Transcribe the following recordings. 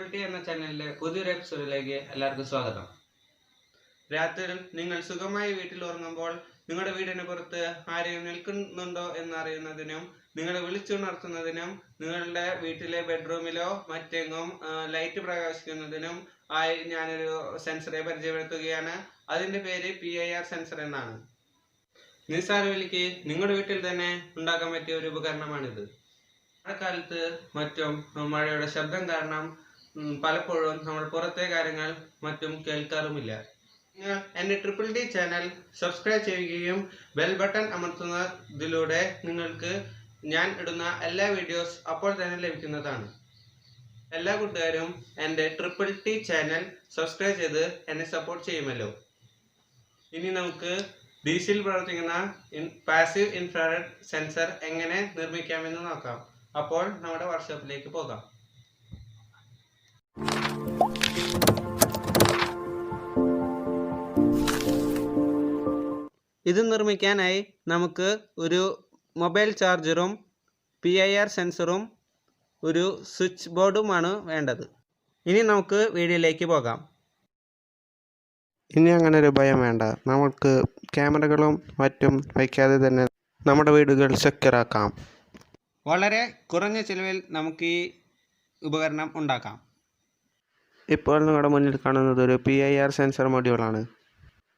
Triple എന്ന ചാനലിലെ പുതിയൊരു എപ്പിസോഡിലേക്ക് എല്ലാവർക്കും സ്വാഗതം. രാത്രിയിൽ നിങ്ങൾ സുഖമായി വീട്ടിൽ ഉറങ്ങുമ്പോൾ നിങ്ങളുടെ വീടിന് പുറത്ത് ആരെയും നിൽക്കുന്നുണ്ടോ എന്നറിയുന്നതിനും നിങ്ങളെ വിളിച്ചുണർത്തുന്നതിനും നിങ്ങളുടെ വീട്ടിലെ ബെഡ്റൂമിലോ മറ്റെങ്ങും ലൈറ്റ് പ്രകാശിക്കുന്നതിനും ആയി ഞാനൊരു സെൻസറെ പരിചയപ്പെടുത്തുകയാണ്. അതിൻ്റെ പേര് PIR സെൻസർ എന്നാണ്. നിസ്സാര വിലയ്ക്ക് നിങ്ങളുടെ വീട്ടിൽ തന്നെ ഉണ്ടാക്കാൻ പറ്റിയ ഒരു ഉപകരണമാണിത്. മഴക്കാലത്ത് മറ്റും മഴയുടെ ശബ്ദം കാരണം പലപ്പോഴും നമ്മൾ പുറത്തെ കാര്യങ്ങൾ മറ്റും കേൾക്കാറുമില്ല. നിങ്ങൾ എൻ്റെ TTT ചാനൽ സബ്സ്ക്രൈബ് ചെയ്യുകയും ബെൽ ബട്ടൺ അമർത്തുന്നതിലൂടെ നിങ്ങൾക്ക് ഞാൻ ഇടുന്ന എല്ലാ വീഡിയോസ് അപ്പോൾ തന്നെ ലഭിക്കുന്നതാണ്. എല്ലാ കൂട്ടുകാരും എൻ്റെ TTT ചാനൽ സബ്സ്ക്രൈബ് ചെയ്ത് എന്നെ സപ്പോർട്ട് ചെയ്യുമല്ലോ. ഇനി നമുക്ക് ഡിസിയിൽ പ്രവർത്തിക്കുന്ന പാസീവ് ഇൻഫ്രാറെഡ് സെൻസർ എങ്ങനെ നിർമ്മിക്കാമെന്ന് നോക്കാം. അപ്പോൾ നമ്മുടെ വർക്ക്ഷോപ്പിലേക്ക് പോകാം. ഇത് നിർമ്മിക്കാനായി നമുക്ക് ഒരു മൊബൈൽ ചാർജറും PIR സെൻസറും ഒരു സ്വിച്ച് ബോർഡുമാണ് വേണ്ടത്. ഇനി നമുക്ക് വീഡിയോയിലേക്ക് പോകാം. ഇനി അങ്ങനെ ഒരു ഭയം വേണ്ട. നമുക്ക് ക്യാമറകളും മറ്റും വയ്ക്കാതെ തന്നെ നമ്മുടെ വീടുകൾ സെക്യൂറാക്കാം. വളരെ കുറഞ്ഞ ചിലവിൽ നമുക്ക് ഈ ഉപകരണം ഉണ്ടാക്കാം. ഇപ്പോൾ നിങ്ങളുടെ മുന്നിൽ കാണുന്നത് ഒരു PIR സെൻസർ മൊഡ്യൂളാണ്.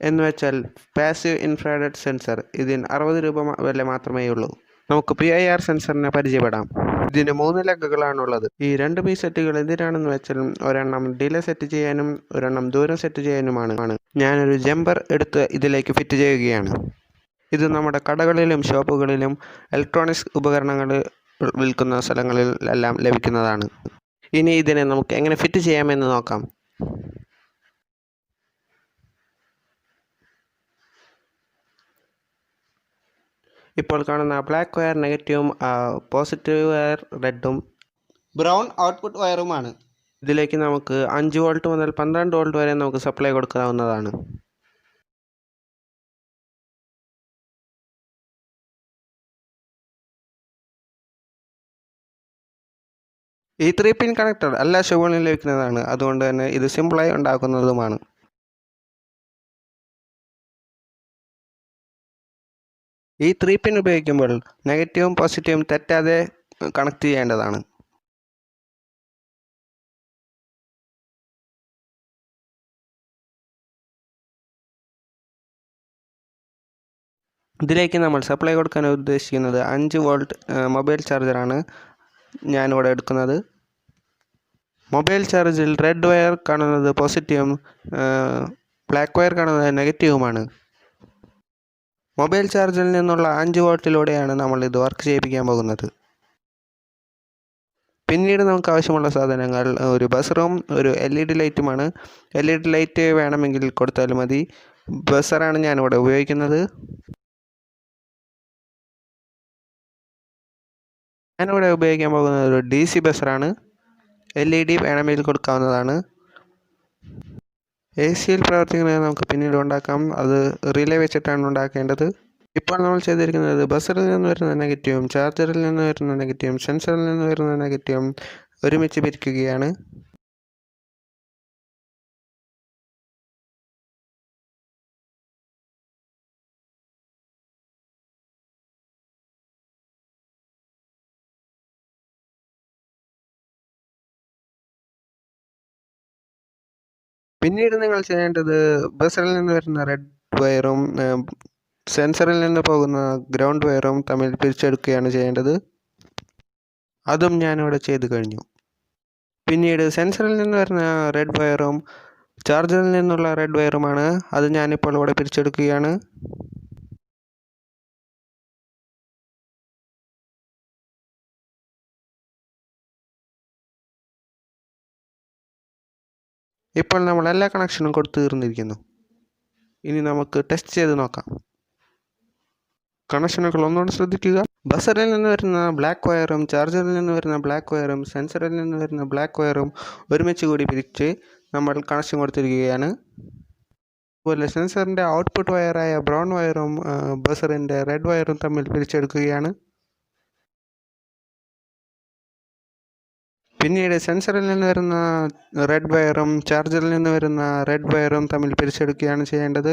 എന്ന് വെച്ചാൽ പാസീവ് ഇൻഫ്രാറെഡ് സെൻസർ. ഇതിന് 60 രൂപ വില മാത്രമേ ഉള്ളൂ. നമുക്ക് PIR സെൻസറിനെ പരിചയപ്പെടാം. ഇതിന് 3 ലെഗുകളാണുള്ളത്. ഈ 2 പീസെറ്റുകൾ എന്തിനാണെന്ന് വെച്ചാൽ ഒരെണ്ണം ഡിലേ സെറ്റ് ചെയ്യാനും ഒരെണ്ണം ദൂരം സെറ്റ് ചെയ്യാനുമാണ്. ഞാനൊരു ജമ്പർ എടുത്ത് ഇതിലേക്ക് ഫിറ്റ് ചെയ്യുകയാണ്. ഇത് നമ്മുടെ കടകളിലും ഷോപ്പുകളിലും ഇലക്ട്രോണിക്സ് ഉപകരണങ്ങൾ വിൽക്കുന്ന സ്ഥലങ്ങളിൽ എല്ലാം ലഭിക്കുന്നതാണ്. ഇനി ഇതിനെ നമുക്ക് എങ്ങനെ ഫിറ്റ് ചെയ്യാമെന്ന് നോക്കാം. ഇപ്പോൾ കാണുന്ന ബ്ലാക്ക് വയർ നെഗറ്റീവും പോസിറ്റീവ് വയർ റെഡും ബ്രൗൺ ഔട്ട്പുട്ട് വയറുമാണ്. ഇതിലേക്ക് നമുക്ക് 5 വോൾട്ട് മുതൽ 12 വോൾട്ട് വരെ നമുക്ക് സപ്ലൈ കൊടുക്കാവുന്നതാണ്. ഈ 3 പിൻ കണക്ടർ എല്ലാ ഷോപ്പുകളിലും ലഭിക്കുന്നതാണ്. അതുകൊണ്ട് തന്നെ ഇത് സിമ്പിളായി ഉണ്ടാക്കുന്നതുമാണ്. ഈ 3 പിൻ ഉപയോഗിക്കുമ്പോൾ നെഗറ്റീവും പോസിറ്റീവും തെറ്റാതെ കണക്ട് ചെയ്യേണ്ടതാണ്. ഇതിലേക്ക് നമ്മൾ സപ്ലൈ കൊടുക്കാൻ ഉദ്ദേശിക്കുന്നത് 5 വോൾട്ട് മൊബൈൽ ചാർജറാണ് ഞാനിവിടെ എടുക്കുന്നത്. മൊബൈൽ ചാർജിൽ റെഡ് വയർ കാണുന്നത് പോസിറ്റീവും ബ്ലാക്ക് വയർ കാണുന്നത് നെഗറ്റീവുമാണ്. മൊബൈൽ ചാർജിൽ നിന്നുള്ള 5 വോൾട്ടിലൂടെയാണ് നമ്മൾ ഇത് വർക്ക് ചെയ്യിപ്പിക്കാൻ പോകുന്നത്. പിന്നീട് നമുക്ക് ആവശ്യമുള്ള സാധനങ്ങൾ ഒരു ബസറും ഒരു LED ലൈറ്റുമാണ്. LED ലൈറ്റ് വേണമെങ്കിൽ കൊടുത്താലും മതി. ബസറാണ് ഞാനിവിടെ ഉപയോഗിക്കുന്നത്. ഞാനിവിടെ ഉപയോഗിക്കാൻ പോകുന്നത് ഒരു DC ബസറാണ്. LED വേണമെങ്കിൽ കൊടുക്കാവുന്നതാണ്. AC-യിൽ പ്രവർത്തിക്കുന്നത് നമുക്ക് പിന്നീട് ഉണ്ടാക്കാം. അത് റിലേ വെച്ചിട്ടാണ് ഉണ്ടാക്കേണ്ടത്. ഇപ്പോൾ നമ്മൾ ചെയ്തിരിക്കുന്നത് ബസറിൽ നിന്ന് വരുന്ന നെഗറ്റീവും ചാർജറിൽ നിന്ന് വരുന്ന നെഗറ്റീവും സെൻസറിൽ നിന്ന് വരുന്ന നെഗറ്റീവും ഒരുമിച്ച് പിരിക്കുകയാണ്. പിന്നീട് നിങ്ങൾ ചെയ്യേണ്ടത് ബസറിൽ നിന്ന് വരുന്ന റെഡ് വയറും സെൻസറിൽ നിന്ന് പോകുന്ന ഗ്രൗണ്ട് വയറും തമ്മിൽ പിരിച്ചെടുക്കുകയാണ് ചെയ്യേണ്ടത്. അതും ഞാനിവിടെ ചെയ്തു കഴിഞ്ഞു. പിന്നീട് സെൻസറിൽ നിന്ന് വരുന്ന റെഡ് വയറും ചാർജറിൽ നിന്നുള്ള റെഡ് വയറുമാണ്. അത് ഞാനിപ്പോൾ ഇവിടെ പിരിച്ചെടുക്കുകയാണ്. ഇപ്പോൾ നമ്മൾ എല്ലാ കണക്ഷനും കൊടുത്തു തീർന്നിരിക്കുന്നു. ഇനി നമുക്ക് ടെസ്റ്റ് ചെയ്ത് നോക്കാം. കണക്ഷനുകൾ ഒന്നുകൂടെ ശ്രദ്ധിക്കുക. ബസറിൽ നിന്ന് വരുന്ന ബ്ലാക്ക് വയറും ചാർജറിൽ നിന്ന് വരുന്ന ബ്ലാക്ക് വയറും സെൻസറിൽ നിന്ന് വരുന്ന ബ്ലാക്ക് വയറും ഒരുമിച്ച് കൂടി പിരിച്ച് നമ്മൾ കണക്ഷൻ കൊടുത്തിരിക്കുകയാണ്. അതുപോലെ സെൻസറിൻ്റെ ഔട്ട്പുട്ട് വയറായ ബ്രൗൺ വയറും ബസറിൻ്റെ റെഡ് വയറും തമ്മിൽ പിരിച്ചെടുക്കുകയാണ്. പിന്നീട് സെൻസറിൽ നിന്ന് വരുന്ന റെഡ് വയറും ചാർജറിൽ നിന്ന് വരുന്ന റെഡ് വയറും തമ്മിൽ പിരിച്ചെടുക്കുകയാണ് ചെയ്യേണ്ടത്.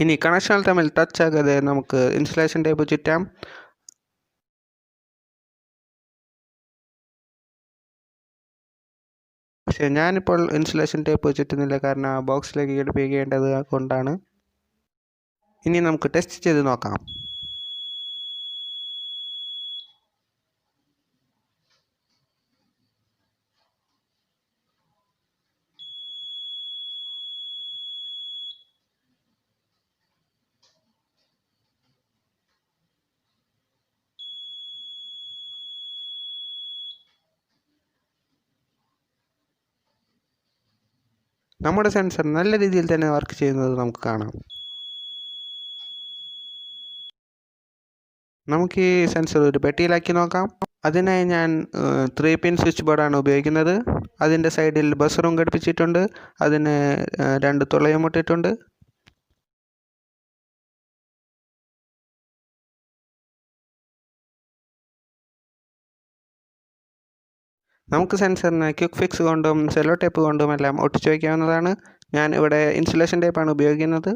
ഇനി കണക്ഷനുകൾ തമ്മിൽ ടച്ച് ആകാതെ നമുക്ക് ഇൻസുലേഷൻ ടേപ്പ് ചുറ്റാം. പക്ഷേ ഞാനിപ്പോൾ ഇൻസുലേഷൻ ടേപ്പ് ചുറ്റുന്നില്ല, കാരണം ആ ബോക്സിലേക്ക് ഘടിപ്പിക്കേണ്ടത് കൊണ്ടാണ്. ഇനി നമുക്ക് ടെസ്റ്റ് ചെയ്ത് നോക്കാം. നമ്മുടെ സെൻസർ നല്ല രീതിയിൽ തന്നെ വർക്ക് ചെയ്യുന്നത് നമുക്ക് കാണാം. നമുക്ക് ഈ സെൻസർ ഒരു പെട്ടിയിലാക്കി നോക്കാം. അതിനായി ഞാൻ 3 പിൻ സ്വിച്ച് ബോർഡാണ് ഉപയോഗിക്കുന്നത്. അതിൻ്റെ സൈഡിൽ ബസറും ഘടിപ്പിച്ചിട്ടുണ്ട്. അതിന് 2 തുളയും ഇട്ടിട്ടുണ്ട്. നമുക്ക് സെൻസറിന് ക്വിക്ക് ഫിക്സ് കൊണ്ടും സെല്ലോ ടേപ്പ് കൊണ്ടും എല്ലാം ഒട്ടിച്ചു വയ്ക്കാവുന്നതാണ്. ഞാൻ ഇവിടെ ഇൻസുലേഷൻ ടേപ്പാണ് ഉപയോഗിക്കുന്നത്.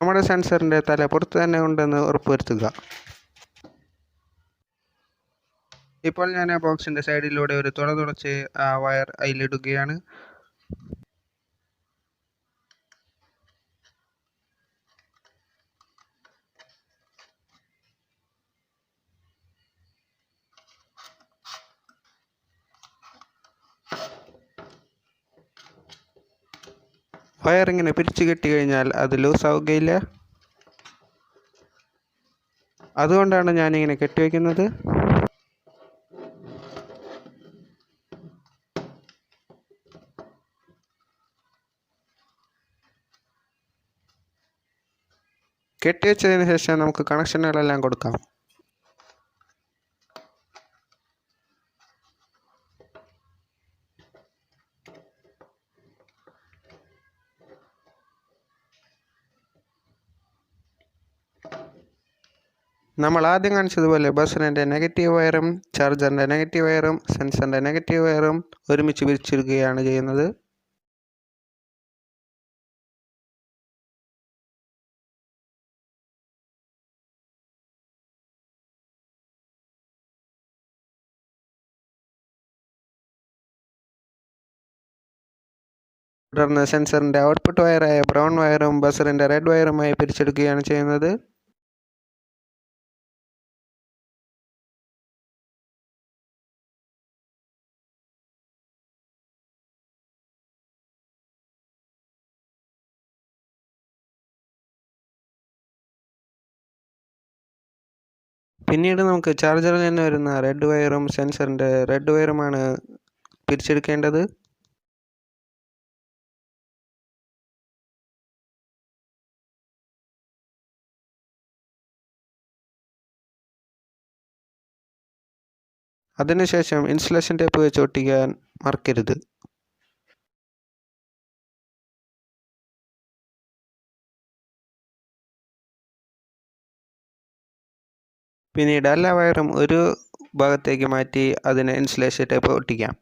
നമ്മുടെ സെൻസറിൻ്റെ തല പുറത്ത് തന്നെ ഉണ്ടെന്ന് ഉറപ്പുവരുത്തുക. ഇപ്പോൾ ഞാൻ ആ ബോക്സിൻ്റെ സൈഡിലൂടെ ഒരു തുളച്ച് ആ വയർ അതിലിടുകയാണ്. വയറിങ്ങനെ പിരിച്ചു കെട്ടി കഴിഞ്ഞാൽ അത് ലൂസ് ആവുകയില്ല. അതുകൊണ്ടാണ് ഞാനിങ്ങനെ കെട്ടിവെക്കുന്നത്. കെട്ടിവെച്ചതിന് ശേഷം നമുക്ക് കണക്ഷനുകളെല്ലാം കൊടുക്കാം. നമ്മൾ ആദ്യം കാണിച്ചതുപോലെ ബസറിൻ്റെ നെഗറ്റീവ് വയറും ചാർജറിൻ്റെ നെഗറ്റീവ് വയറും സെൻസറിൻ്റെ നെഗറ്റീവ് വയറും ഒരുമിച്ച് പിരിച്ചിടുകയാണ് ചെയ്യുന്നത്. തുടർന്ന് സെൻസറിൻ്റെ ഔട്ട്പുട്ട് വയറായ ബ്രൗൺ വയറും ബസറിൻ്റെ റെഡ് വയറുമായി പിരിച്ചെടുക്കുകയാണ് ചെയ്യുന്നത്. പിന്നീട് നമുക്ക് ചാർജറിൽ നിന്ന് വരുന്ന റെഡ് വയറും സെൻസറിൻ്റെ റെഡ് വയറുമാണ് പിരിച്ചെടുക്കേണ്ടത്. അതിനുശേഷം ഇൻസുലേഷൻ ടേപ്പ് വെച്ച് ഒട്ടിക്കാൻ മറക്കരുത്. പിന്നീട് എല്ലാ വയറും ഒരു ഭാഗത്തേക്ക് മാറ്റി അതിന് ഇൻസുലേഷൻ ടേപ്പ് ഒട്ടിക്കാം.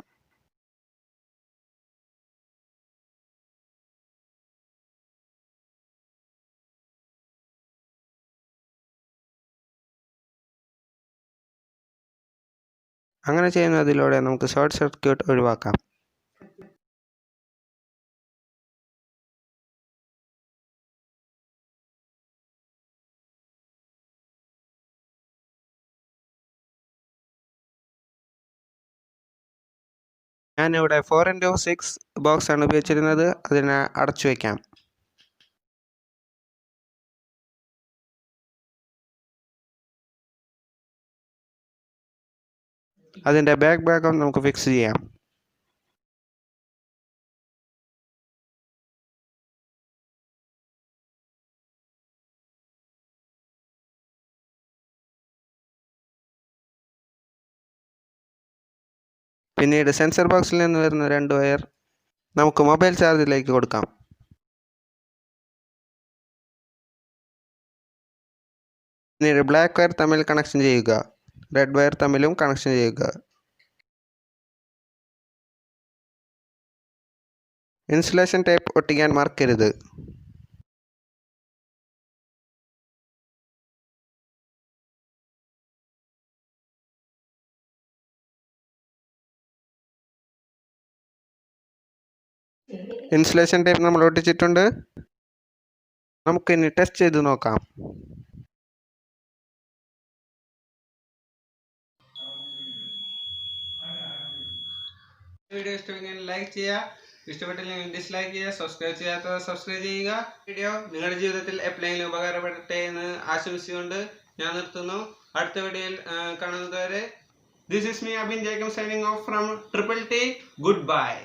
അങ്ങനെ ചെയ്യുന്നതിലൂടെ നമുക്ക് ഷോർട്ട് സർക്യൂട്ട് ഒഴിവാക്കാം. ഞാനിവിടെ 4x6 ബോക്സാണ് ഉപയോഗിച്ചിരുന്നത്. അതിനെ അടച്ചു വയ്ക്കാം. അതിൻ്റെ ബാക്ക് ഭാഗം നമുക്ക് ഫിക്സ് ചെയ്യാം. പിന്നീട് സെൻസർ ബോക്സിൽ നിന്ന് വരുന്ന 2 വയർ നമുക്ക് മൊബൈൽ ചാർജിലേക്ക് കൊടുക്കാം. പിന്നീട് ബ്ലാക്ക് വയർ തമ്മിൽ കണക്ഷൻ ചെയ്യുക, റെഡ് വയർ തമ്മിലും കണക്ഷൻ ചെയ്യുക. ഇൻസുലേഷൻ ടേപ്പ് ഒട്ടിക്കാൻ മറക്കരുത്. ഇൻസുലേഷൻ ടേപ്പ് നമ്മൾ ഒട്ടിച്ചിട്ടുണ്ട്. നമുക്കിനി ടെസ്റ്റ് ചെയ്ത് നോക്കാം. വീഡിയോ ഇഷ്ടമെങ്കിൽ ലൈക്ക് ചെയ്യുക, ഇഷ്ടപ്പെട്ടില്ലെങ്കിൽ ഡിസ്ലൈക്ക് ചെയ്യുക, സബ്സ്ക്രൈബ് ചെയ്യാത്തവർ സബ്സ്ക്രൈബ് ചെയ്യുക. വീഡിയോ നിങ്ങളുടെ ജീവിതത്തിൽ എപ്പോഴെങ്കിലും ഉപകാരപ്പെടട്ടെ എന്ന് ആശംസിച്ചുകൊണ്ട് ഞാൻ നിർത്തുന്നു. അടുത്ത വീഡിയോയിൽ കാണുന്നതുവരെ, this is me Abin Jacob signing off from Triple T. Goodbye.